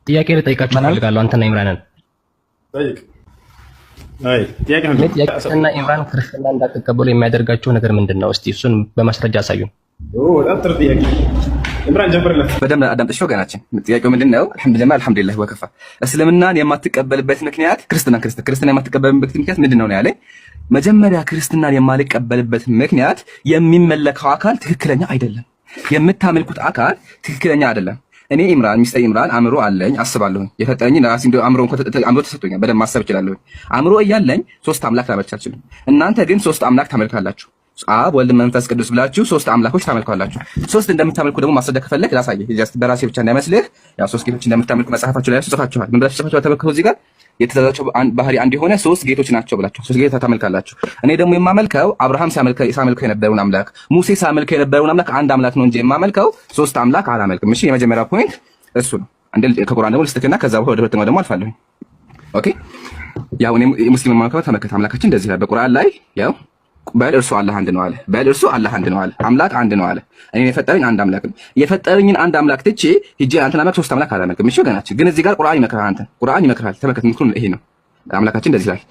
ጥያቄ ልጠይቃችሁ እፈልጋለሁ። አንተና ኢምራንን ጠይቅ። አይ ጥያቄ ነው። ጥያቄና ኢምራን ክርስትና እንዳትቀበሉ የሚያደርጋቸው ነገር ምንድን ነው? እስቲ እሱን በማስረጃ አሳዩን። በጣም ጥሩ ጥያቄ። ኢምራን ጀምርለት። በደንብ አዳምጥሽ ወገናችን። ጥያቄው ምንድን ነው? አልሐምዱሊላህ ወከፋ። እስልምናን የማትቀበልበት ምክንያት ክርስትና የማትቀበልበት ምክንያት ምንድን ነው ያለኝ። መጀመሪያ ክርስትናን የማልቀበልበት ምክንያት የሚመለከው አካል ትክክለኛ አይደለም። የምታመልኩት አካል ትክክለኛ አይደለም። እኔ ኢምራን ሚስተር ኢምራን አእምሮ አለኝ አስባለሁ። የፈጠረኝ ራሴ እንደ አእምሮ ተሰጥቶኛል። በደንብ ማሰብ እችላለሁ። አእምሮ እያለኝ ሶስት አምላክ ላመልክ አልችልም። እናንተ ግን ሶስት አምላክ ታመልካላችሁ። አብ ወልድ መንፈስ ቅዱስ ብላችሁ ሶስት አምላኮች ታመልካላችሁ። ሶስት እንደምታመልኩ ደግሞ ማስረጃ ከፈለክ ላሳየህ። ጀስት በራሴ ብቻ እንዳይመስልህ። ያው ሶስት ጌቶች እንደምታመልኩ መጽሐፋችሁ ላይ ጽፋችኋል። ምን ብላችሁ ጽፋችኋል? ተመልከቱ እዚህ ጋር የተዛዛቸው ባህሪ አንድ የሆነ ሶስት ጌቶች ናቸው ብላችሁ ሶስት ጌታ ታመልካላችሁ። እኔ ደግሞ የማመልከው አብርሃም ሳመልከው የነበረውን አምላክ፣ ሙሴ ሳመልከው የነበረውን አምላክ አንድ አምላክ ነው እንጂ የማመልከው ሶስት አምላክ አላመልክም። እሺ የመጀመሪያው ፖይንት እሱ ነው። አንዴ ከቁርአን ደግሞ ልስትክና ከዛ በኋላ ወደ ሁለተኛው ደግሞ አልፋለሁ። ኦኬ ያው እኔ ሙስሊም ማመልከው ተመከተ አምላካችን እንደዚህ ይላል በቁርአን ላይ ያው በል እርሱ አላህ አንድ ነው አለ። በል እርሱ አላህ አንድ ነው አለ። አምላክ አንድ ነው አለ። እኔ የፈጠረኝ አንድ አምላክ ነው። የፈጠረኝን አንድ አምላክ ትቼ ሂጄ አንተን አምላክ ሶስት አምላክ አላመልክም። እሺ ወገናችን፣ ግን እዚህ ጋር ቁርአን ይመክራል። አንተ ቁርአን ይመክራል። ተመከተ ምክሩን ይሄ ነው። አምላካችን እንደዚህ ይላል።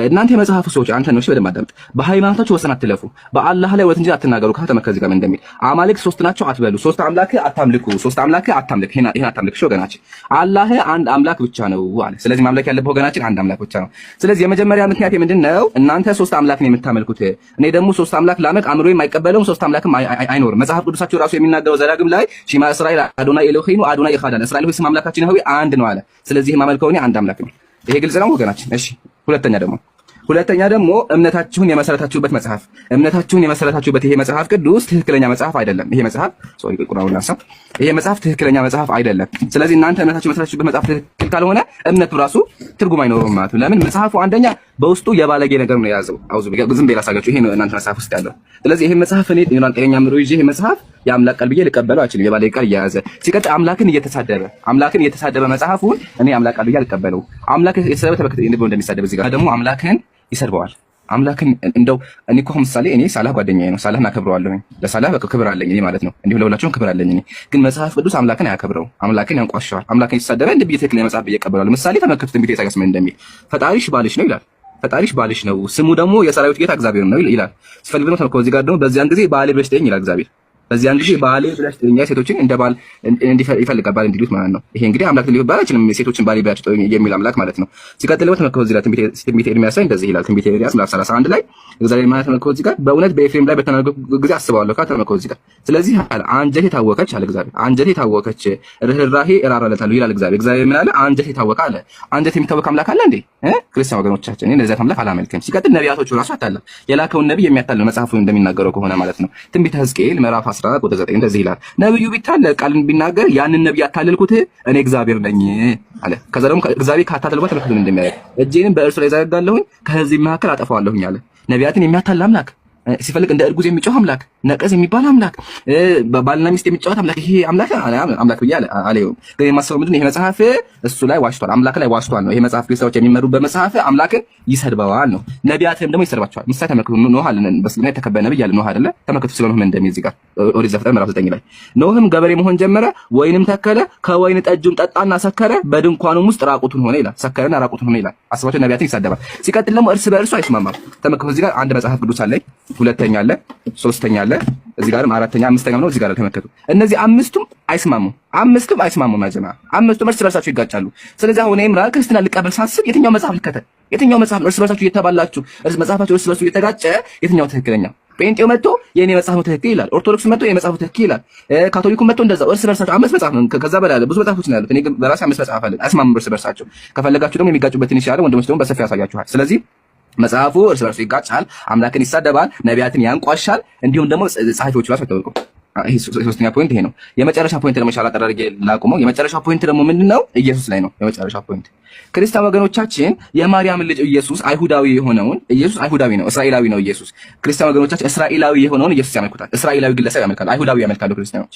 እናንተ የመጽሐፉ ሰዎች አንተ ነው። እሺ በደንብ አዳምጥ። በሃይማኖታችሁ ወሰን አትለፉ፣ በአላህ ላይ ወሰን እንጂ አትናገሩ። ከተመከተ ጋር እንደሚል አማልክት ሶስት ናቸው አትበሉ፣ ሶስት አምላክ አታምልኩ፣ ሶስት አምላክ አታምልክ። ይሄን አታምልክ። እሺ ወገናችን፣ አላህ አንድ አምላክ ብቻ ነው አለ። ስለዚህ ማምለክ ያለበት ወገናችን አንድ አምላክ ብቻ ነው። ስለዚህ የመጀመሪያ ምክንያት ምንድነው? እናንተ ሶስት አምላክ ነው የምታመልኩት። እኔ ደግሞ ሶስት አምላክ ላመልክ አእምሮዬ የማይቀበለውም ሶስት አምላክም አይኖርም። መጽሐፍ ቅዱሳችሁ ራሱ የሚናገረው ዘዳግም ላይ ሺማ እስራኤል አዶናይ ኤሎሄኑ አዶናይ ኢኻዳን፣ እስራኤል ሆይ ስም አምላካችን ሆይ አንድ ነው አለ። ስለዚህ የማመልከው እኔ አንድ አምላክ ነው። ይሄ ግልጽ ነው ወገናችን። እሺ ሁለተኛ ደግሞ እምነታችሁን የመሰረታችሁበት ይሄ መጽሐፍ ቅዱስ ትክክለኛ መጽሐፍ አይደለም። ይሄ መጽሐፍ ይሄ መጽሐፍ ትክክለኛ መጽሐፍ አይደለም። ስለዚህ እናንተ እምነታችሁ የመሰረታችሁበት መጽሐፍ ትክክል ካልሆነ እምነቱ ራሱ ትርጉም አይኖረውም ማለት ነው። ለምን? መጽሐፉ አንደኛ በውስጡ የባለጌ ነገር ነው የያዘው። ዝም ብዬ ላሳጋችሁ። ይሄ ነው እናንተ መጽሐፍ ውስጥ ያለው። ስለዚህ ይሄ መጽሐፍ እኔ ጤነኛ አእምሮ ይዤ ይሄ መጽሐፍ የአምላክ ቃል ብዬ ልቀበለው አልችልም። የባለጌ ቃል እየያዘ ሲቀጥል አምላክን እየተሳደበ መጽሐፉን እኔ አምላክ ቃል ብዬ አልቀበለው። አምላክ የተሰደበ ተመክተ እንደሚሳደብ እዚህ ጋር ደግሞ አምላክን ይሰድበዋል። አምላክን እንደው እኔ እኮ ምሳሌ እኔ ሳላህ ጓደኛዬ ነው። ሳላህን አከብረዋለሁ። ለሳላህ ክብር አለኝ እኔ ማለት ነው። እንዲሁ ለሁላችሁም ክብር አለኝ እኔ። ግን መጽሐፍ ቅዱስ አምላክን አያከብረው፣ አምላክን ያንቋሸዋል። አምላክን ይሳደበ እንደ ትክክለኛ መጽሐፍ እየቀበላል። ምሳሌ ተመልከቱ። ትንቢተ ኢሳይያስ ምን እንደሚል ፈጣሪሽ ባልሽ ነው ይላል። ፈጣሪሽ ባልሽ ነው፣ ስሙ ደግሞ የሰራዊት ጌታ እግዚአብሔር ነው ይላል። ሲፈልግ ደግሞ ተመልከቱ እዚህ ጋር ደግሞ በዚያን ጊዜ ባሌ ብለሽ ጥሪኝ ይላል እግዚአብሔር። በዚያን ጊዜ ባሌ ብለሽ ጥሪኝ ሴቶችን እንደ ባል ይፈልጋል ባል እንዲሉት ማለት ነው። ይሄ እንግዲህ አምላክ ሊባል አይችልም። ሴቶችን ባሌ ብላችሁ ጥሩኝ የሚል አምላክ ማለት ነው። ሲቀጥል ደግሞ ተመልከቱ እዚህ ላይ ትንቢተ ኤርምያስ ላይ እንደዚህ ይላል። ትንቢተ ኤርምያስ ምዕራፍ 31 ላይ እግዚአብሔር ማለት ተመልከቱ እዚህ ጋር በእውነት በኤፍሬም ላይ በተናገርኩ ጊዜ አስበዋለሁ። ተመልከቱ እዚህ ጋር ስለዚህ አንጀቴ ታወከች አለ እግዚአብሔር። አንጀቴ ታወከች ርህራሄ እራራለታለሁ ይላል እግዚአብሔር። እግዚአብሔር ምን አለ? አንጀቴ ታወከ አለ። አንጀት የሚታወክ አምላክ አለ እንዴ? ክርስቲያን ወገኖቻችን፣ እኔ እንደዚህ አምላክ አላመልክም። ሲቀጥል ነቢያቶቹ ራሱ አታለ የላከውን ነብይ የሚያታልል መጽሐፉ እንደሚናገረው ከሆነ ማለት ነው። ትንቢተ ሕዝቅኤል ምዕራፍ 14 ቁጥር 9 እንደዚህ ይላል። ነብዩ ቢታለ ቃልን ቢናገር ያንን ነብይ ያታለልኩት እኔ እግዚአብሔር ነኝ አለ። ከዛ ደግሞ እግዚአብሔር ካታለልኩት ተመልከቱ እንደሚያደርግ እጄንም በእርሱ ላይ ዘረጋለሁኝ ከሕዝብ መካከል አጠፋዋለሁኝ አለ። ነቢያትን የሚያታልል አምላክ፣ ሲፈልግ እንደ እርጉዝ የሚጮህ አምላክ፣ ነቀዝ የሚባል አምላክ፣ ባልና ሚስት የሚጫወት አምላክ። ይሄ አምላክ ብዬ አለየውም። ግን የማስበው ምንድን ነው? ይሄ መጽሐፍ እሱ ላይ ዋሽቷል፣ አምላክ ላይ ዋሽቷል ነው። ይሄ መጽሐፍ ክርስቲያኖች የሚመሩበት መጽሐፍ አምላክን ይሰድበዋል ነው። ነቢያትም ደግሞ ይሰድባቸዋል። ምሳሌ ተመልከቱ። ኖህ አለ በስልምና የተከበረ ነብይ አለ ኖህ አይደለ? ተመልከቱ ስለ ኖህ ምን እንደሚል እዚህ ጋር ኦሪት ዘፍጥረት ምዕራፍ 9 ላይ ኖህም ገበሬ መሆን ጀመረ፣ ወይንም ተከለ፣ ከወይን ጠጁም ጠጣና ሰከረ፣ በድንኳኑም ውስጥ ራቁቱን ሆነ ይላል። ሰከረና ራቁቱን ሆነ ይላል። አስባቸው ነቢያትን ይሳደባል። ሲቀጥል ደግሞ እርስ በእርሱ አይስማማም። ተመልከቱ እዚህ ጋር አንድ መጽሐፍ ቅዱስ አለ፣ ሁለተኛ አለ፣ ሶስተኛ አለ፣ እዚህ ጋርም አራተኛ አምስተኛ ነው። እዚህ ጋር ተመልከቱ። እነዚህ አምስቱም አይስማሙም። ማጀማ አምስቱም እርስ በርሳቸው ይጋጫሉ። ስለዚህ አሁን ኢምራን ክርስትና ልቀበል ሳስብ የትኛው መጽሐፍ ልከተል? የትኛው መጽሐፍ እርስ በርሳቸው እየተባላችሁ መጽሐፋቸው እርስ በርሱ እየተጋጨ የትኛው ትክክለኛ? ጴንጤው መጥቶ የኔ መጽሐፍ ነው ትክክል ይላል። ኦርቶዶክስ መጥቶ የኔ መጽሐፍ ነው ትክክል ይላል። ካቶሊኩ መጥቶ እንደዛው እርስ በርሳቸው አምስት መጽሐፍ ነው፣ ከዛ በላይ አለ፣ ብዙ መጽሐፎች ነው ያሉት። እኔ ግን በራሴ አምስት መጽሐፍ አለ። አይስማሙም እርስ በርሳቸው። ከፈለጋችሁ ደግሞ የሚጋጩበትን ይችላል። ወንድሞች ደግሞ በሰፊው ያሳያችኋል። ስለዚህ መጽሐፉ እርስ በርሱ ይጋጫል፣ አምላክን ይሳደባል፣ ነቢያትን ያንቋሻል፣ እንዲሁም ደግሞ ጸሐፊዎቹ ራሱ አይታወቁ። ይሄ ሶስተኛ ፖይንት ይሄ ነው። የመጨረሻ ፖይንት ደግሞ ሻላ አጠራርጌ ላቁመው። የመጨረሻ ፖይንት ደግሞ ምንድነው? ኢየሱስ ላይ ነው የመጨረሻ ፖይንት። ክርስቲያን ወገኖቻችን የማርያም ልጅ ኢየሱስ አይሁዳዊ የሆነውን ኢየሱስ አይሁዳዊ ነው፣ እስራኤላዊ ነው ኢየሱስ። ክርስቲያን ወገኖቻችን እስራኤላዊ የሆነውን ኢየሱስ ያመልኩታል። እስራኤላዊ ግለሰብ ያመልካሉ፣ አይሁዳዊ ያመልካሉ ክርስቲያኖች።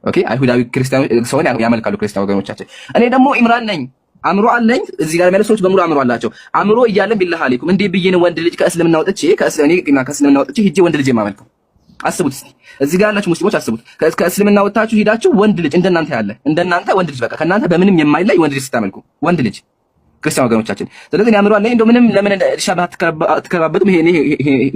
ኦኬ፣ አይሁዳዊ ክርስቲያን ሰውን ያመልካሉ ክርስቲያን ወገኖቻችን። እኔ ደግሞ ኢምራን ነኝ፣ አእምሮ አለኝ። እዚህ ጋር ያሉ ሰዎች በሙሉ አእምሮ አላቸው። አእምሮ እያለን ቢላህ አለይኩም እንዴ ብዬ ነው ወንድ ልጅ ከእስልምና ወጥቼ ከእስልምና ወጥቼ ሂጄ ወንድ ልጅ የማመልከው? አስቡት እስቲ እዚህ ጋር ያላችሁ ሙስሊሞች አስቡት። ከእስልምና ወጣችሁ ሂዳችሁ ወንድ ልጅ እንደናንተ ያለ እንደናንተ ወንድ ልጅ በቃ ከናንተ በምንም የማይለይ ወንድ ልጅ ስታመልኩ ወንድ ልጅ ክርስቲያን ወገኖቻችን። ስለዚህ ያምሩ አለ እንደው ምንም ለምን ሻባ አትከባበጡም? ይሄ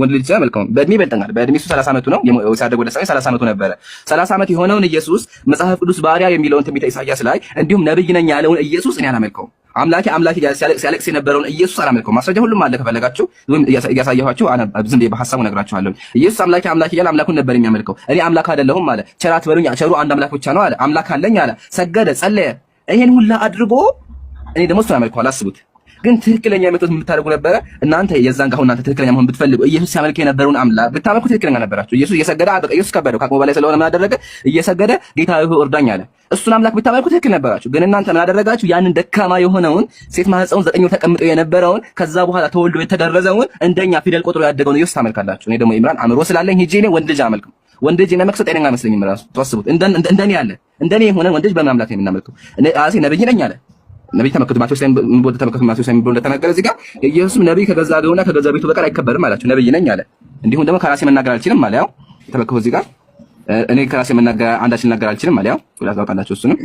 ወንድ ልጅ መልካም በእድሜ ይበልጠናል። በእድሜ እሱ 30 ዓመቱ ነው የሳደገው ለሰው 30 ዓመቱ ነበረ። 30 ዓመት የሆነውን ኢየሱስ መጽሐፍ ቅዱስ ባሪያ የሚለውን ትንቢተ ኢሳይያስ ላይ እንዲሁም ነብይ ነኝ ያለውን ኢየሱስ እኔ አላመልከውም። አምላኬ ሲያለቅስ የነበረውን ኢየሱስ አላመልከውም። ማስረጃ ሁሉም አለ ከፈለጋችሁ ወይም እያሳየኋችሁ ዝም ብዬ በሐሳቡ እነግራችኋለሁ። ኢየሱስ አምላኬ እያለ አምላኩን ነበር የሚያመልከው። እኔ አምላክ አይደለሁም አለ። ቸር አትበሉኝ፣ ቸሩ አንድ አምላክ ብቻ ነው አለ። አምላክ አለኝ አለ። ሰገደ፣ ጸለየ። ይሄን ሁላ አድርጎ እኔ ደግሞ እሱን አመልከዋለሁ። አስቡት ግን ትክክለኛ ሜቶድ የምታደርጉ ነበረ እናንተ። የዛን ጋር እናንተ ትክክለኛ መሆን ብትፈልጉ ኢየሱስ ሲያመልክ የነበረውን አምላክ ብታመልኩ ትክክለኛ ነበራችሁ። ኢየሱስ እየሰገደ ኢየሱስ ከበደው ከአቅሙ በላይ ስለሆነ ምን አደረገ? እየሰገደ ጌታ ሆይ እርዳኝ አለ። እሱን አምላክ ብታመልኩ ትክክል ነበራችሁ። ግን እናንተ ምን አደረጋችሁ? ያንን ደካማ የሆነውን ሴት ማህፀን 9 ወር ተቀምጦ የነበረውን ከዛ በኋላ ተወልዶ የተደረዘውን እንደኛ ፊደል ቆጥሮ ያደገውን ኢየሱስ ታመልካላችሁ። እኔ ደግሞ ኢምራን አእምሮ ስላለኝ ሂጄ እኔ ወንድ ልጅ አመልክም። ወንድ ልጅ ለመክሰጥ ጤነኛ አይመስለኝም። ራሱ ተወስቡት እንደኔ ያለ እንደኔ የሆነ ወንድ ልጅ በምን አምላክ ነው የምናመልከው? እኔ ራሴ ነብይ ነኝ አለ። ነብይ ተመከቱ ማቴዎስ ላይ ምን ተመከቱ ማቴዎስ ላይ ምን እንደተናገረ እዚህ ጋር ኢየሱስ ነብይ ከገዛ አገውና ከገዛ ቤቱ በቀር አይከበርም አላችሁ። ነብይ ነኝ አለ። እንዲሁም ደግሞ ከራሴ መናገር አልችልም አለ። ያው ተመከቱ እዚህ ጋር እኔ ከራሴ መናገር አንዳች ልናገር አልችልም አለ። ያው ሁላችሁ ታውቃላችሁ እሱንም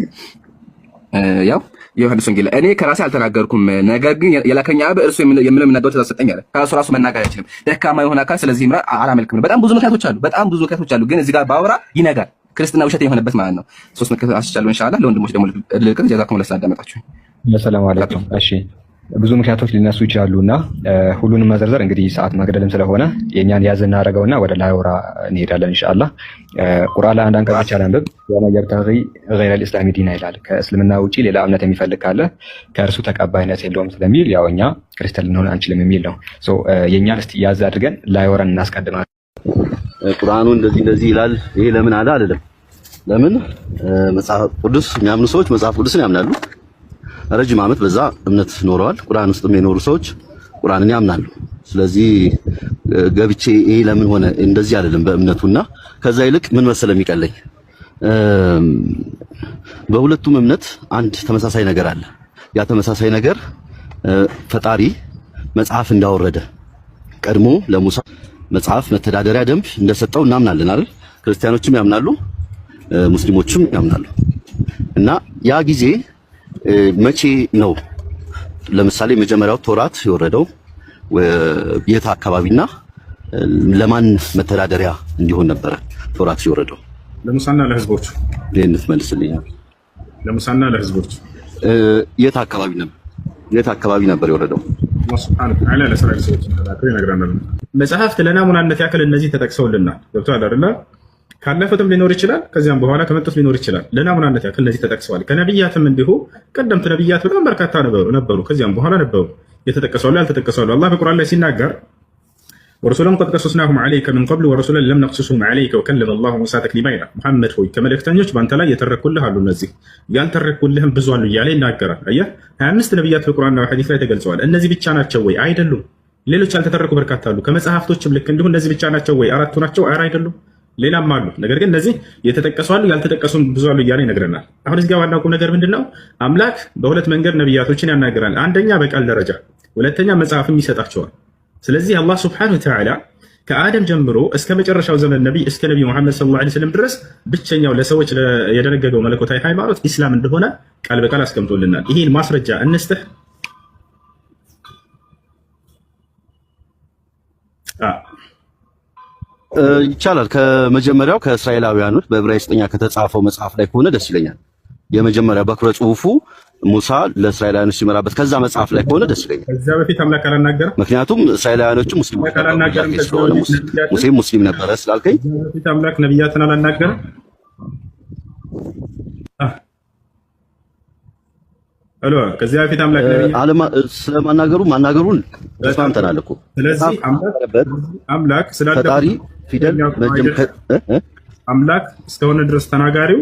ያው ዮሐንስ ወንጌል እኔ ከራሴ አልተናገርኩም፣ ነገር ግን የላከኝ አብ እርሱ የምለው የሚናገረው ትእዛዝ ሰጠኝ አለ። ራሱ መናገር አይችልም ደካማ የሆነ አካል። ስለዚህ ኢምራን አላመልክም። በጣም ብዙ ምክንያቶች አሉ፣ ግን እዚህ ጋር ባወራ ይነጋል። ክርስትና ውሸት የሆነበት ማለት ነው። 3 ምክንያት አስቻለሁ ኢንሻአላህ። ለወንድሞች ደግሞ ልልከት ጀዛኩም ለሰላም አዳመጣችሁ። ሰላም አለይኩም። እሺ ብዙ ምክንያቶች ሊነሱ ይችላሉና ሁሉንም መዘርዘር እንግዲህ ሰዓት መግደልም ስለሆነ የኛን ያዝ እናደርገውና ወደ ላይወራ እንሄዳለን ኢንሻአላህ። ቁርአን ላይ አንድ አንቀጽ ይቻላል አንብብ። ወማ የብተጊ ገይረ አልኢስላሚ ዲና ይላል። ከእስልምና ውጪ ሌላ እምነት የሚፈልግ ካለ ከእርሱ ተቀባይነት የለውም ስለሚል ያው እኛ ክርስቲያን ልንሆን አንችልም የሚል ነው። የኛን እስቲ ያዝ አድርገን ላይወራን እናስቀድማለን። ቁርአኑ እንደዚህ ይላል። ይሄ ለምን አለ አይደለም። ለምን መጽሐፍ ቅዱስ የሚያምኑ ሰዎች መጽሐፍ ቅዱስን ያምናሉ። ረጅም ዓመት በዛ እምነት ኖረዋል። ቁርአን ውስጥ የሚኖሩ ሰዎች ቁርአንን ያምናሉ። ስለዚህ ገብቼ ይሄ ለምን ሆነ እንደዚህ አይደለም በእምነቱና ከዛ ይልቅ ምን መሰለ የሚቀለኝ በሁለቱም እምነት አንድ ተመሳሳይ ነገር አለ። ያ ተመሳሳይ ነገር ፈጣሪ መጽሐፍ እንዳወረደ ቀድሞ ለሙሳ መጽሐፍ መተዳደሪያ ደንብ እንደሰጠው እናምናለን አይደል? ክርስቲያኖችም ያምናሉ፣ ሙስሊሞችም ያምናሉ። እና ያ ጊዜ መቼ ነው? ለምሳሌ መጀመሪያው ቶራት የወረደው የት አካባቢና ለማን መተዳደሪያ እንዲሆን ነበረ ቶራት የወረደው? ለሙሳና ለህዝቦች። ለእንት መልስልኝ። ለሙሳና ለህዝቦች የት አካባቢ ነበር የወረደው? አላህ ሱብሓነሁ ወተዓላ ለእስራኤል ሰዎች ተላከው ይነግራናል። መጽሐፍት ለናሙናነት ያክል እነዚህ ተጠቅሰውልናል። ገብቶሃል አይደል? ካለፉትም ሊኖር ይችላል፣ ከዚያም በኋላ ከመጡት ሊኖር ይችላል። ለናሙናነት ያክል እነዚህ ተጠቅሰዋል። ከነብያትም እንዲሁ ቀደምት ነብያት በጣም በርካታ ነበሩ፣ ከዚያም በኋላ ነበሩ። የተጠቀሰዋል፣ ያልተጠቀሰዋል። አላህ በቁርአን ላይ ሲናገር ወረሱለን ቀድ ቀሰስናሁም ዐለይከ ሚን ቀብል ወረሱለን ለም ነቅሱሱም ዐለይከ ወከለመ አላሁ ሙሳ ተክሊማ ይላል። ሙሐመድ ሆይ ከመልእክተኞች በአንተ ላይ የተረኩልህ አሉ፣ እነዚህ ያልተረኩልህም ብዙ አሉ እያለ ይናገራል። አየህ 25 ነብያት በቁርአንና በሐዲስ ላይ ተገልጸዋል። እነዚህ ብቻ ናቸው ወይ? አይደሉም። ሌሎች ያልተተረኩ በርካታ አሉ። ከመጽሐፍቶችም ልክ እንዲሁ እነዚህ ብቻ ናቸው ወይ? 4ቱ ናቸው? ኧረ አይደሉም፣ ሌላም አሉ። ነገር ግን እነዚህ የተጠቀሱ አሉ፣ ያልተጠቀሱም ብዙ አሉ እያለ ይነግረናል። አሁን እዚህ ጋር ዋናው ቁም ነገር ምንድነው? አምላክ በሁለት መንገድ ነብያቶችን ያናገራል። አንደኛ በቃል ደረጃ፣ ሁለተኛ መጽሐፍም ይሰጣቸዋል። ስለዚህ አላህ ሱብሓነሁ ወተዓላ ከአደም ጀምሮ እስከ መጨረሻው ዘመን ነብይ እስከ ነብዩ መሐመድ ሰለላሁ ዐለይሂ ወሰለም ድረስ ብቸኛው ለሰዎች የደነገገው መለኮታዊ ሃይማኖት ኢስላም እንደሆነ ቃል በቃል አስቀምጦልናል። ይሄን ማስረጃ እንስጥህ። ይቻላል። ከመጀመሪያው ከእስራኤላውያኖች በዕብራይስጥኛ ከተጻፈው መጽሐፍ ላይ ከሆነ ደስ ይለኛል። የመጀመሪያ በኩረ ጽሑፉ ሙሳ ለእስራኤላውያኖች ሲመራበት ከዛ መጽሐፍ ላይ ከሆነ ደስ ይለኛል። ከዛ በፊት አምላክ አላናገረ። ምክንያቱም እስራኤላውያኖቹ ሙስሊሞች ስለሆነ ሙሴም ሙስሊም ነበረ ስላልከኝ ከዛ በፊት አምላክ ነብያትን አላናገረ። ከዚያ በፊት አምላክ ማናገሩን ተስማምተናል እኮ። ስለዚህ አምላክ ፈጣሪ ፊደል አምላክ እስከሆነ ድረስ ተናጋሪው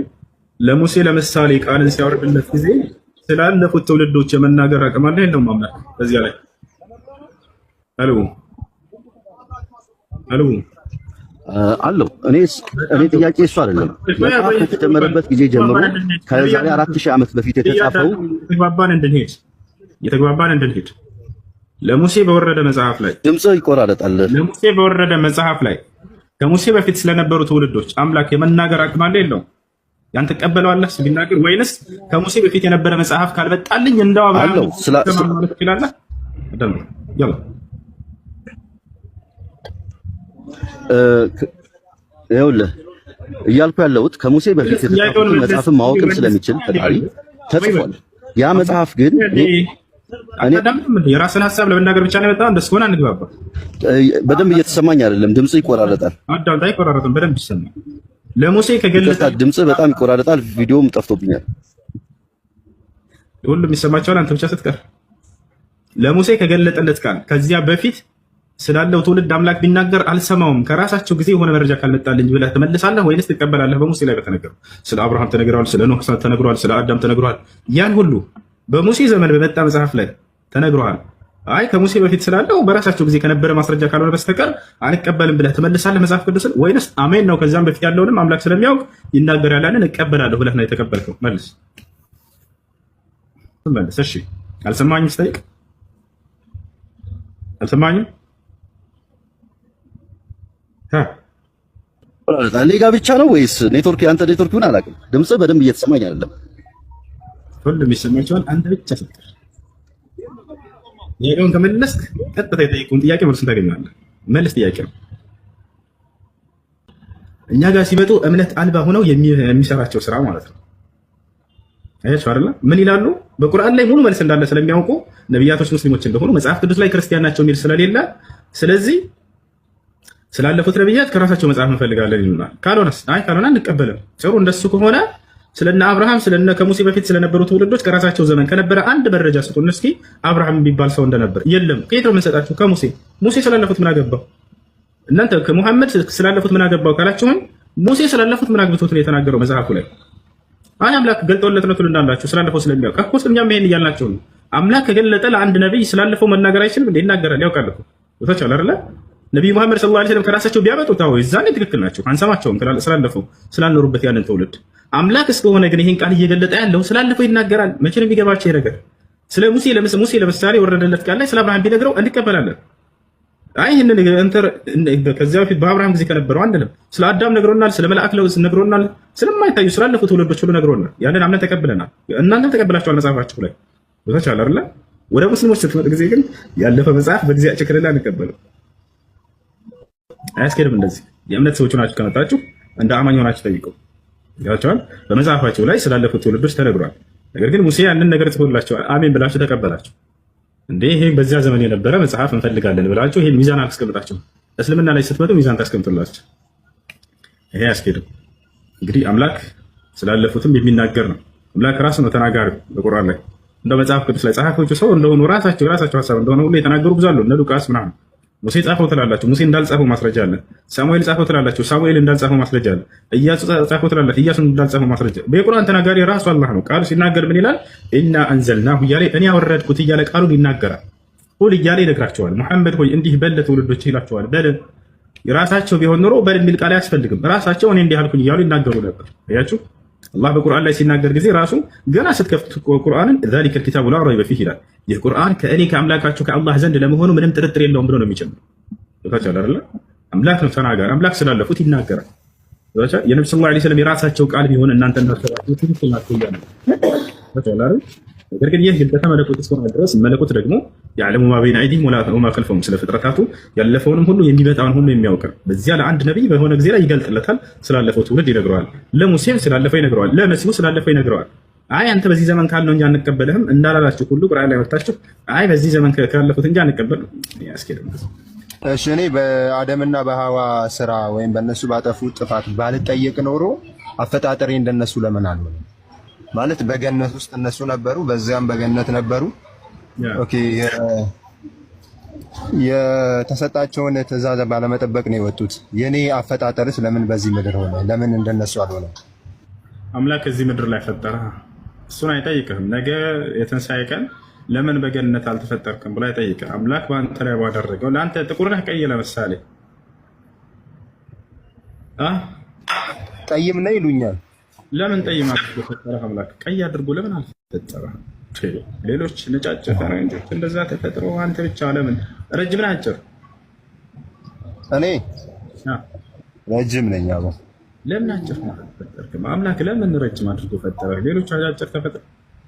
ለሙሴ ለምሳሌ ቃልን ሲያወርድለት ጊዜ ስላለፉት ትውልዶች የመናገር አቅም አለ የለውም? አምላክ በዚያ ላይ አለው። እኔ ጥያቄ እሱ አይደለም። መጽሐፍ ከተጀመረበት ጊዜ ጀምሮ ከዛሬ 4000 ዓመት በፊት የተጻፈው የተግባባን እንድንሄድ ለሙሴ በወረደ መጽሐፍ ላይ ድምጽ ይቆራረጣል። ለሙሴ በወረደ መጽሐፍ ላይ ከሙሴ በፊት ስለነበሩ ትውልዶች አምላክ የመናገር አቅም አለ የለውም? ያን ትቀበለዋለህ ቢናገር? ወይንስ ከሙሴ በፊት የነበረ መጽሐፍ ካልመጣልኝ እንደው አብርሃም ማለት ትችላለህ? ይኸውልህ እያልኩ ያለሁት ከሙሴ በፊት የተጻፈውን መጽሐፍን ማወቅም ስለሚችል ፈጣሪ ተጽፏል። ያ መጽሐፍ ግን የራስን ሀሳብ ለመናገር ብቻ ነው የመጣው። እንደሱ ሆነ አንግባባ። በደንብ እየተሰማኝ አይደለም፣ ድምጽ ይቆራረጣል። አዳምጣ፣ አይቆራረጥም፣ በደንብ ይሰማል። ለሙሴ ከገለጠ ድምጽ በጣም ይቆራረጣል፣ ቪዲዮም ጠፍቶብኛል። ሁሉም ይሰማቸዋል፣ አንተ ብቻ ስትቀር። ለሙሴ ከገለጠለት ቃል ከዚያ በፊት ስላለው ትውልድ አምላክ ቢናገር አልሰማውም፣ ከራሳቸው ጊዜ የሆነ መረጃ ካልመጣልኝ ብለህ ትመልሳለህ ወይንስ ትቀበላለህ? በሙሴ ላይ በተነገረው ስለ አብርሃም ተነግሯል፣ ስለ ኖህ ተነግሯል፣ ስለ አዳም ተነግሯል። ያን ሁሉ በሙሴ ዘመን በመጣ መጽሐፍ ላይ ተነግሯል። አይ ከሙሴ በፊት ስላለው በራሳቸው ጊዜ ከነበረ ማስረጃ ካልሆነ በስተቀር አንቀበልም ብለህ ትመልሳለህ መጽሐፍ ቅዱስን? ወይንስ አሜን ነው ከዛም በፊት ያለውንም አምላክ ስለሚያውቅ ይናገራል ያለን እቀበላለሁ ብለህ ነው የተቀበልከው? መልስ። እሺ አልሰማኝም ስጠይቅ አልሰማኝም። እኔ ጋ ብቻ ነው ወይስ ኔትወርክ? ያንተ ኔትወርክ ይሁን አላውቅም። ድምጽ በደንብ እየተሰማኝ አይደለም። ሁሉም ይሰማቸዋል፣ አንተ ብቻ ስትቀር። ጥያቄውን ከመለስክ ቀጥታ የጠየቁን ጥያቄ መልሱን ታገኛለህ። መልስ ጥያቄ ነው። እኛ ጋር ሲመጡ እምነት አልባ ሆነው የሚሰራቸው ስራ ማለት ነው። አያችሁ አይደል? ምን ይላሉ? በቁርአን ላይ ሙሉ መልስ እንዳለ ስለሚያውቁ ነቢያቶች ሙስሊሞች እንደሆኑ መጽሐፍ ቅዱስ ላይ ክርስቲያን ናቸው የሚል ስለሌለ ስለዚህ ስላለፉት ነቢያት ከራሳቸው መጽሐፍ እንፈልጋለን ይሉናል። ካልሆነስ ካልሆነ አንቀበልም። ጥሩ እንደሱ ከሆነ ስለነ አብርሃም ስለነ ከሙሴ በፊት ስለነበሩ ትውልዶች ከራሳቸው ዘመን ከነበረ አንድ መረጃ ስጡን እስኪ። አብርሃም የሚባል ሰው እንደነበር የለም። ከየት ነው የምንሰጣችሁ? ከሙሴ። ሙሴ ስላለፉት ምን አገባው? እናንተ ከሙሐመድ ስላለፉት ምን አገባው ካላችሁን ሙሴ ስላለፉት ምን አግብቶት ነው የተናገረው መጽሐፉ ላይ? አምላክ ገልጦለት ነው ትሉናላችሁ። ስላለፈው ስለሚያውቅ እኮ እኛም ይሄን እያልናቸው ነው። አምላክ ከገለጠ ለአንድ ነብይ ስላለፈው መናገር አይችልም እንዴ? ይናገራል፣ ያውቃል እኮ ወታቻለ አይደለ? ነብዩ መሐመድ ሰለላሁ ዐለይሂ ወሰለም ከራሳቸው ቢያመጡ ታው ይዛኔ ትክክል ናቸው። አንሰማቸውም ስላለፈው ስላልኖሩበት ያንን ትውልድ። አምላክ እስከሆነ ግን ይሄን ቃል እየገለጠ ያለው ስላለፈው ይናገራል። መቼ ነው የሚገባቸው ይሄ ነገር? ስለ ሙሴ ለምሳሌ ወረደለት ቃል ላይ ስለ አብርሃም ቢነግረው እንቀበላለን። አይ ይሄንን ከዚያ በፊት በአብርሃም ጊዜ ከነበረው አንድንም ስለ አዳም ነግሮናል፣ ስለ መላእክ ለውስ ነግሮናል፣ ስለማይታዩ ስላለፉት ትውልዶች ሁሉ ነግሮናል። ያንን አምነን ተቀብለናል። እናንተም ተቀብላችኋል መጽሐፋችሁ ላይ ወታቻለ አይደለ? ወደ ሙስሊሞች ስትመጥ ጊዜ ግን ያለፈ መጽሐፍ በጊዜያቸው ከሌላ አንቀበለው። አያስኬድም። እንደዚህ የእምነት ሰዎች ሆናችሁ ከመጣችሁ እንደ አማኝ ሆናችሁ ጠይቁ። ያቻል በመጽሐፋቸው ላይ ስላለፉት ትውልዶች ተነግሯል። ነገር ግን ሙሴ ያንን ነገር ጽፎላችኋል፣ አሜን ብላችሁ ተቀበላችሁ። እንዴ ይሄ በዚያ ዘመን የነበረ መጽሐፍ እንፈልጋለን ብላችሁ ይሄ ሚዛን አላስቀምጣችሁ። እስልምና ላይ ስትመጡ ሚዛን ታስቀምጡላችሁ። ይሄ አያስኬድም። እንግዲህ አምላክ ስላለፉትም የሚናገር ነው። አምላክ ራሱ ነው ተናጋሪ። በቁርአን ላይ እንደ መጽሐፍ ቅዱስ ላይ ጸሐፊዎቹ ሰው እንደሆኑ ራሳቸው ሀሳብ እንደሆነ ሁሉ የተናገሩ ብዙ አሉ። እነ ሉቃስ ምናምን ሙሴ ጻፈው ትላላችሁ፣ ሙሴ እንዳልጻፈው ማስረጃ አለ። ሳሙኤል ጻፈው ትላላችሁ፣ ሳሙኤል እንዳልጻፈው ማስረጃ አለ። ኢያሱ ጻፈው ትላላችሁ፣ ኢያሱ እንዳልጻፈው ማስረጃ። በቁርአን ተናጋሪ ራሱ አላህ ነው። ቃሉ ሲናገር ምን ይላል? ኢና አንዘልናሁ እያለ እኔ ያወረድኩት እያለ ቃሉን ይናገራል። ሁል እያለ ይነግራቸዋል። ሙሐመድ ሆይ እንዲህ በል ለትውልዶች ይላቸዋል። በል የራሳቸው ቢሆን ኖሮ በል የሚል ቃል አያስፈልግም። ራሳቸው እኔ እንዲህ አልኩኝ እያሉ ይናገሩ ነበር። አያችሁ አላህ በቁርአን ላይ ሲናገር ጊዜ ራሱ ገና ስትከፍቱ ቁርአንን ዛሊከል ኪታቡ ላ ረይበ ፊህ ይላል። ይህ ቁርአን ከእኔ ከአምላካችሁ ከአላህ ዘንድ ለመሆኑ ምንም ጥርጥር የለውም ብሎ ነው የሚጨምረው። ታቻለ አይደል? አምላክ ነው ተናጋሪ። አምላክ ስላለፉት ይናገራል። ታቻ የነብዩ ሰለላሁ ዐለይሂ ወሰለም የራሳቸው ቃል ቢሆን እናንተ እናስተባችሁ ትክክል ናችሁ ይላል። ታቻለ አይደል? ነገር ግን ይህ ግልጠተ መለኮት እስከሆነ ድረስ መለኮት ደግሞ ያዕለሙ ማ በይነ አይዲሂም ወማ ኸልፈሁም ስለ ፍጥረታቱ ያለፈውንም ሁሉ የሚመጣውን ሁሉ የሚያውቅ በዚያ ለአንድ ነብይ በሆነ ጊዜ ላይ ይገልጥለታል። ስላለፈው ትውልድ ይነግረዋል። ለሙሴም ስላለፈው ይነግረዋል። ለመሲሁ ስላለፈው ይነግረዋል። አይ አንተ በዚህ ዘመን ካልነው እንጂ አንቀበልህም እንዳላላችሁ ሁሉ ቁርአን ላይ መጣችሁ አይ በዚህ ዘመን ካለፉት እንጂ አንቀበልም ያስኬድም። እሺ እኔ በአደምና በሐዋ ስራ ወይም በእነሱ ባጠፉት ጥፋት ባልጠየቅ ኖሮ አፈጣጠሬ እንደነሱ ለምን አልሆነ? ማለት በገነት ውስጥ እነሱ ነበሩ፣ በዚያም በገነት ነበሩ። ኦኬ የተሰጣቸውን ትእዛዝ ባለመጠበቅ ነው የወጡት። የኔ አፈጣጠርስ ለምን በዚህ ምድር ሆነ? ለምን እንደነሱ አልሆነ? አምላክ እዚህ ምድር ላይ ፈጠረ፣ እሱን አይጠይቅህም። ነገ የትንሣኤ ቀን ለምን በገነት አልተፈጠርክም ብሎ አይጠይቅህ። አምላክ በአንተ ላይ ባደረገው ለአንተ ጥቁር ነህ ቀይ ለምሳሌ ጠይም ነህ ይሉኛል። ለምን ጠይም አድርጎ ፈጠረህ? አምላክ ቀይ አድርጎ ለምን አልፈጠረህ? ሌሎች ነጫጭ ፈረንጆች እንደዛ ተፈጥሮ አንተ ብቻ ለምን ረጅም ነህ አጭር? እኔ ረጅም ነኝ አቦ። ለምን አጭር ፈጠርክ? አምላክ ለምን ረጅም አድርጎ ፈጠረ? ሌሎች አጫጭር ተፈጠረ።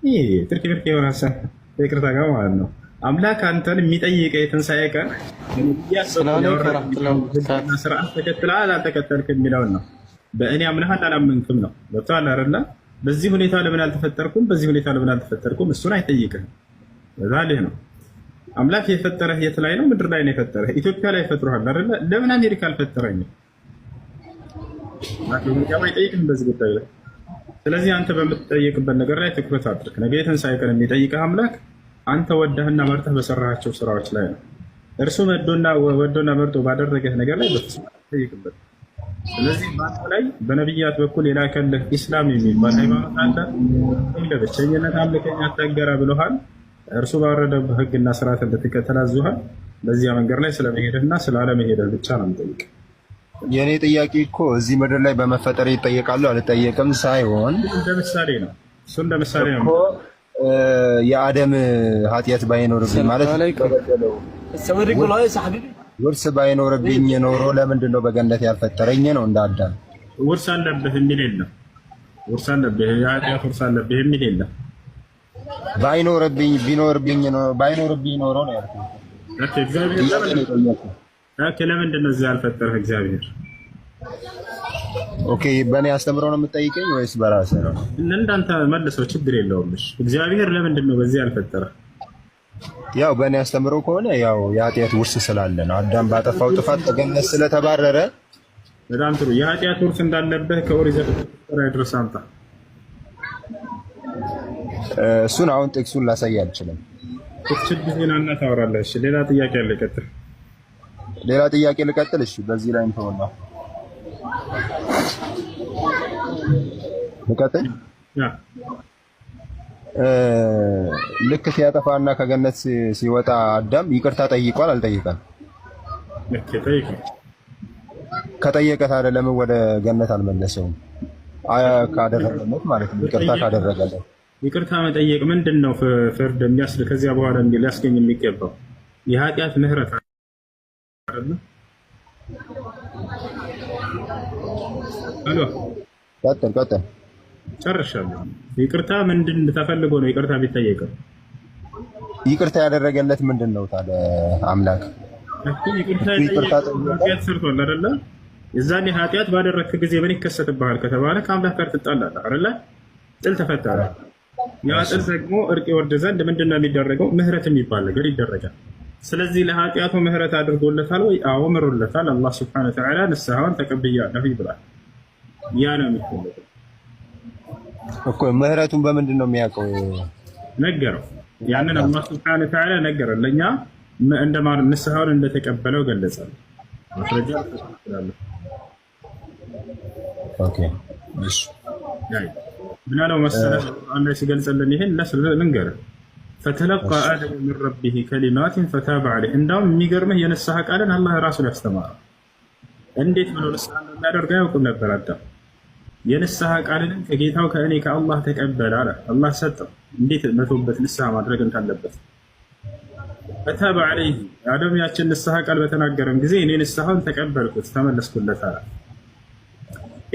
ይሄ ትርክ የሆነ ሀሳብ ይቅርታ ጋር ማለት ነው። አምላክ አንተን የሚጠይቀህ የትንሣኤ ቀን ስርዓት ተከትለሃል አልተከተልክም የሚለውን ነው። በእኔ አምነሃል አላመንክም ነው። ገብቶሃል አይደለ? በዚህ ሁኔታ ለምን አልተፈጠርኩም፣ በዚህ ሁኔታ ለምን አልተፈጠርኩም እሱን አይጠይቅህም። በዛልህ ነው አምላክ የፈጠረህ የት ላይ ነው? ምድር ላይ ነው የፈጠረህ። ኢትዮጵያ ላይ ፈጥሮሃል አይደለ? ለምን አሜሪካ አልፈጠረኝም? አይጠይቅህም በዚህ ጉዳይ ላይ። ስለዚህ አንተ በምትጠየቅበት ነገር ላይ ትኩረት አድርግ። ነገ የትንሣኤ ቀን የሚጠይቅህ አምላክ አንተ ወደህና መርጠህ በሰራሃቸው ስራዎች ላይ ነው። እርሱ ወዶና መርጦ ባደረገህ ነገር ላይ በፍጹም አትጠይቅበት። ስለዚህ በአንተ ላይ በነቢያት በኩል የላከልህ ኢስላም የሚባል ሃይማኖት አለ። ለብቸኝነት አምልከኝ አትገራ ብሎሃል። እርሱ ባወረደው ህግና ስርዓት እንድትከተል አዝዞሃል። በዚያ መንገድ ላይ ስለመሄድህና ስላለመሄድህ ብቻ ነው የምጠይቅ። የኔ ጥያቄ እኮ እዚህ ምድር ላይ በመፈጠር ይጠየቃሉ አልጠየቅም ሳይሆን እንደ ምሳሌ ነው። እሱ እንደ ምሳሌ ነው። የአደም ኃጢአት ባይኖርብኝ ማለት ውርስ ባይኖርብኝ ኖሮ ለምንድን ነው በገነት ያልፈጠረኝ ነው? እንደ አዳም ውርስ አለብህ የሚል የለም። ውርስ አለብህ የኃጢአት ውርስ አለብህ የሚል የለም። ባይኖርብኝ ኖሮ ነው ያልኩት። ለምንድን ነው እዚህ ያልፈጠረህ እግዚአብሔር? ኦኬ፣ በእኔ አስተምሮ ነው የምጠይቀኝ ወይስ በራስህ ነው? እንዳንተ መልሰው ችግር የለውም። እግዚአብሔር ለምንድን ነው በዚህ ያልፈጠረህ? ያው በእኔ አስተምሮ ከሆነ ያው የኃጢአት ውርስ ስላለ ነው። አዳም ባጠፋው ጥፋት ከገነት ስለተባረረ። በጣም ጥሩ። የኃጢአት ውርስ እንዳለብህ ከኦሪት ዘፍጥረት ድረስ አምጣ። እሱን አሁን ጥቅሱን ላሳይ አልችልም። ጊዜና እና ታወራለህ። እሺ፣ ሌላ ጥያቄ አለ። ቀጥል። ሌላ ጥያቄ ልቀጥል? እሺ፣ በዚህ ላይ እንተውና ልቀጥል። ልክ ሲያጠፋና ከገነት ሲወጣ አዳም ይቅርታ ጠይቋል አልጠየቀም? ከጠየቀ ታዲያ ለምን ወደ ገነት አልመለሰውም? ካደረገለት ማለት ነው። ይቅርታ ካደረገለት ይቅርታ መጠየቅ ምንድን ነው? ፍርድ ከዚያ በኋላ ሊያስገኝ የሚገባው የኃጢአት ምህረት አይደለ? አሎ፣ ቀጥል። ጨርሻለሁ። ይቅርታ ምንድን ተፈልጎ ነው ይቅርታ ቢጠየቀው? ይቅርታ ያደረገለት ምንድን ነው ታዲያ? አምላክ ይቅርታ ኃጢአት ሰርቷል አይደለ? የዛኔ ኃጢአት ባደረግክ ጊዜ ምን ይከሰትብሃል ከተባለ ከአምላክ ጋር ትጣላለህ አይደለ? ጥል ተፈጠረ። ያ ጥል ደግሞ እርቅ ይወርድ ዘንድ ምንድን ነው የሚደረገው? ምህረት የሚባል ነገር ይደረጋል። ስለዚህ ለኃጢአቱ ምህረት አድርጎለታል ወይ? አዎ ምሮለታል። አላህ ሱብሓነሁ ወተዓላ ንስሐውን ተቀብያለሁ ይብላል። ያ ነው የሚፈልገው እኮ። ምህረቱን በምንድን ነው የሚያውቀው? ነገረው። ያንን አላህ ሱብሓነሁ ወተዓላ ነገረን። ለእኛ ንስሐውን እንደተቀበለው ገለጸል። ማስረጃ ተሰጥቷል። ኦኬ፣ እሺ። ምን አለው መሰለህ ቁርአን ላይ ሲገልጽልን ይሄን ልንገርህ። ፈተለቃ አደም ሚን ረቢሂ ከሊማትን ፈታበ ዐለይህ። እንዳውም የሚገርምህ የንስሐ ቃልን አላህ ራሱን ያስተማረው። እንዴት ብሎ ንስሐ እንደሚያደርግ አያውቅም ነበር አዳም። የንስሐ ቃልንም ከጌታው ከእኔ ከአላህ ተቀበለ አለ። አላህ ሰጠው እንዴት መቶበት ንስሐ ማድረግ እንዳለበት። ፈታበ ዐለይህ አደም ያችን ንስሐ ቃል በተናገረም ጊዜ እኔ ንስሐውን ተቀበልኩት ተመለስኩለት አለ።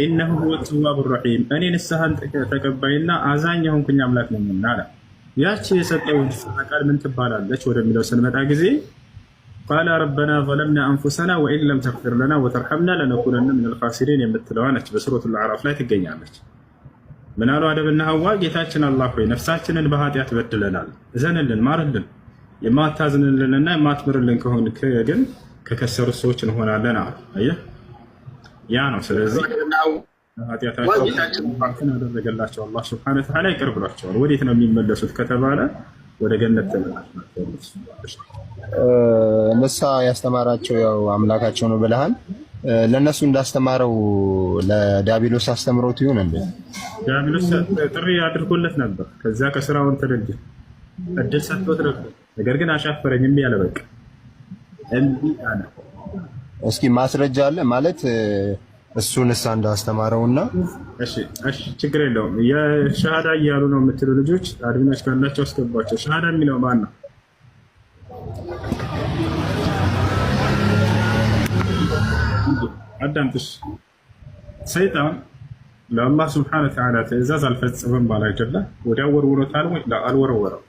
ኢነሁ ሁወ ተዋቡ ረሒም፣ እኔ ንስሐን ተቀባይና አዛኝ የሆንኩኝ አምላክ ነኝና አለ። ያቺ የሰጠው ንስሐ ቃል ምን ትባላለች ወደሚለው ስንመጣ ጊዜ ቃለ ረበና ዘለምና አንፉሰና ወኢን ለም ተግፊር ለና ወተርሐምና ለነኩነነ ሚነል ኻሲሪን የምትለዋ ነች። በሱረቱል አዕራፍ ላይ ትገኛለች። ምን አሉ አደምና ሐዋ? ጌታችን አላህ ሆይ ነፍሳችንን በኃጢአት በድለናል፣ እዘንልን፣ ማርልን። የማታዝንልንና የማትምርልን ከሆንክ ግን ከከሰሩ ሰዎች እንሆናለን አሉ። አየህ፣ ያ ነው። ስለዚህ ኃጢአታቸውን አደረገላቸው አላህ ሱብሓነሁ ወተዓላ ይቅር ብሏቸዋል። ወዴት ነው የሚመለሱት ከተባለ ወደ ገነት ተመላሽ። ንስሐ ያስተማራቸው ያው አምላካቸው ነው ብለሃል። ለነሱ እንዳስተማረው ለዲያብሎስ አስተምሮት ይሁን እንዴ? ዲያብሎስ ጥሪ አድርጎለት ነበር። ከዛ ከስራውን ተደልጅ እድል ሰጥቶት ነበር። ነገር ግን አሻፈረኝ እምቢ አለ። በቃ እምቢ አለ። እስኪ ማስረጃ አለ ማለት እሱ ንስሐ እንዳስተማረውና? እሺ ችግር የለውም። የሻሃዳ እያሉ ነው የምትሉ ልጆች አድሚኖች ካላቸው አስገቧቸው። ሻሃዳ የሚለው ማን ነው? አዳምጥሽ። ሰይጣን ለአላህ ስብሐነ ወተዓላ ትእዛዝ አልፈጸመም ባላይደለ ወዲያው ወርውሮታል ወይ? አልወረወረም።